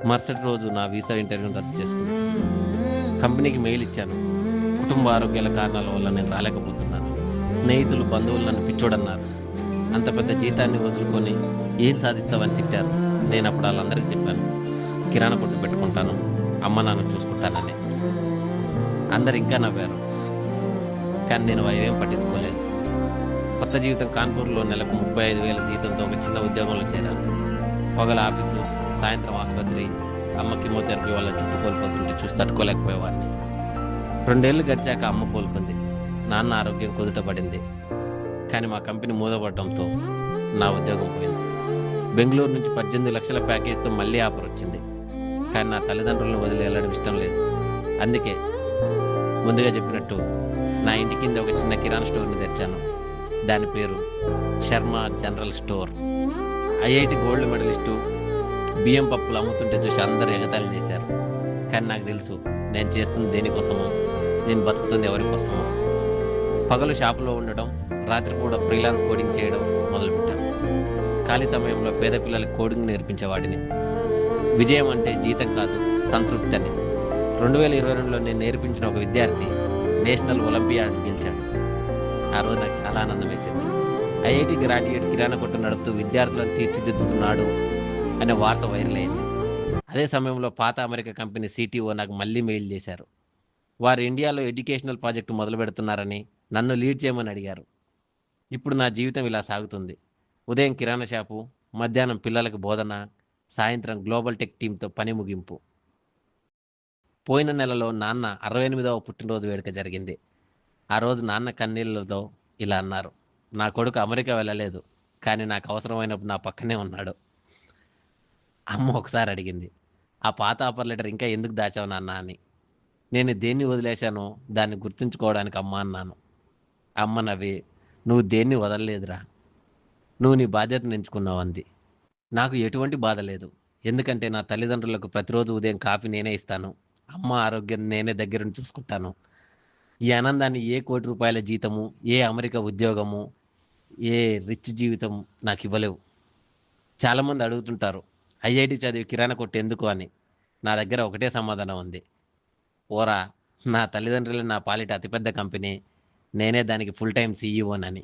మరుసటి రోజు నా వీసా ఇంటర్వ్యూని రద్దు చేసుకున్నాను. కంపెనీకి మెయిల్ ఇచ్చాను. కుటుంబ ఆరోగ్యాల కారణాల వల్ల నేను రాలేకపోతున్నాను. స్నేహితులు, బంధువులు నన్ను పిచ్చోడన్నారు. అంత పెద్ద జీతాన్ని వదులుకొని ఏం సాధిస్తావని తిట్టారు. నేను అప్పుడు వాళ్ళందరికీ చెప్పాను, కిరాణా కొట్టు పెట్టుకుంటాను, అమ్మ నాన్న చూసుకుంటానని. అందరు ఇంకా నవ్వారు, కానీ నేను అవేం పట్టించుకోలేదు. కొత్త జీవితం కాన్పూర్లో నెలకు 35,000 జీతంతో ఒక చిన్న ఉద్యోగంలో చేరాను. పగల ఆఫీసు, సాయంత్రం ఆసుపత్రి. అమ్మ కీమోథెరపీ వల్ల జుట్టు కోల్పోతుంటే చూసి తట్టుకోలేకపోయేవాడిని. 2 ఏళ్ళు గడిచాక అమ్మ కోలుకుంది. నాన్న ఆరోగ్యం కుదుటపడింది. కానీ మా కంపెనీ మూతపడడంతో నా ఉద్యోగం పోయింది. బెంగళూరు నుంచి 18 లక్షల ప్యాకేజ్తో మళ్ళీ ఆఫర్ వచ్చింది. కానీ నా తల్లిదండ్రులను వదిలి వెళ్ళడం ఇష్టం లేదు. అందుకే ముందుగా చెప్పినట్టు నా ఇంటి కింద ఒక చిన్న కిరాణా స్టోర్ని తెచ్చాను. దాని పేరు Sharma general store. IIT gold medallist బియ్యం పప్పులు అమ్ముతుంటే చూసి అందరూ ఎగతాళి చేశారు. కానీ నాకు తెలుసు నేను చేస్తుంది దేనికోసమో, నేను బతుకుతుంది ఎవరి కోసమో. పగలు షాపులో ఉండడం, రాత్రిపూట ఫ్రీలాన్స్ కోడింగ్ చేయడం మొదలుపెట్టాను. ఖాళీ సమయంలో పేద పిల్లలకు కోడింగ్ నేర్పించేవాడిని. విజయం అంటే జీతం కాదు, సంతృప్తి అని. 2022లో నేను నేర్పించిన ఒక విద్యార్థి నేషనల్ ఒలింపియాడ్ గెలిచాడు. ఆ రోజు నాకు చాలా ఆనందం వేసింది. ఐఐటి గ్రాడ్యుయేట్ కిరాణా కొట్టు నడుపుతూ విద్యార్థులను తీర్చిదిద్దుతున్నాడు అనే వార్త వైరల్ అయింది. అదే సమయంలో పాత అమెరికా కంపెనీ సిటిఓ నాకు మళ్ళీ మెయిల్ చేశారు. వారు ఇండియాలో ఎడ్యుకేషనల్ ప్రాజెక్టు మొదలు పెడుతున్నారని, నన్ను లీడ్ చేయమని అడిగారు. ఇప్పుడు నా జీవితం ఇలా సాగుతుంది. ఉదయం కిరాణా షాపు, మధ్యాహ్నం పిల్లలకు బోధన, సాయంత్రం గ్లోబల్ టెక్ టీంతో పని ముగింపు. పోయిన నెలలో నాన్న 68వ పుట్టినరోజు వేడుక జరిగింది. ఆ రోజు నాన్న కన్నీళ్లతో ఇలా అన్నారు, నా కొడుకు అమెరికా వెళ్ళలేదు, కానీ నాకు అవసరమైనప్పుడు నా పక్కనే ఉన్నాడు. అమ్మ ఒకసారి అడిగింది, ఆ పాత ఆఫర్ లెటర్ ఇంకా ఎందుకు దాచావు నాన్న అని. నేను దేన్ని వదిలేశానో దాన్ని గుర్తుంచుకోవడానికి అమ్మ అన్నాను. అమ్మ నవ్వి, నువ్వు దేన్ని వదలలేదురా, నువ్వు నీ బాధ్యతను ఎంచుకున్నావు అంది. నాకు ఎటువంటి బాధ లేదు. ఎందుకంటే నా తల్లిదండ్రులకు ప్రతిరోజు ఉదయం కాఫీ నేనే ఇస్తాను. అమ్మ ఆరోగ్యం నేనే దగ్గరుండి చూసుకుంటాను. ఈ ఆనందాన్ని ఏ ₹1,00,00,000 జీతము, ఏ అమెరికా ఉద్యోగము, ఏ రిచ్ జీవితం నాకు ఇవ్వలేవు. చాలామంది అడుగుతుంటారు, ఐఐటి చదివి కిరాణా కొట్టు ఎందుకు అని. నా దగ్గర ఒకటే సమాధానం ఉంది, ఓరా, నా తల్లిదండ్రులే నా పాలిట అతిపెద్ద కంపెనీ, నేనే దానికి ఫుల్ టైం సీఈఓనని.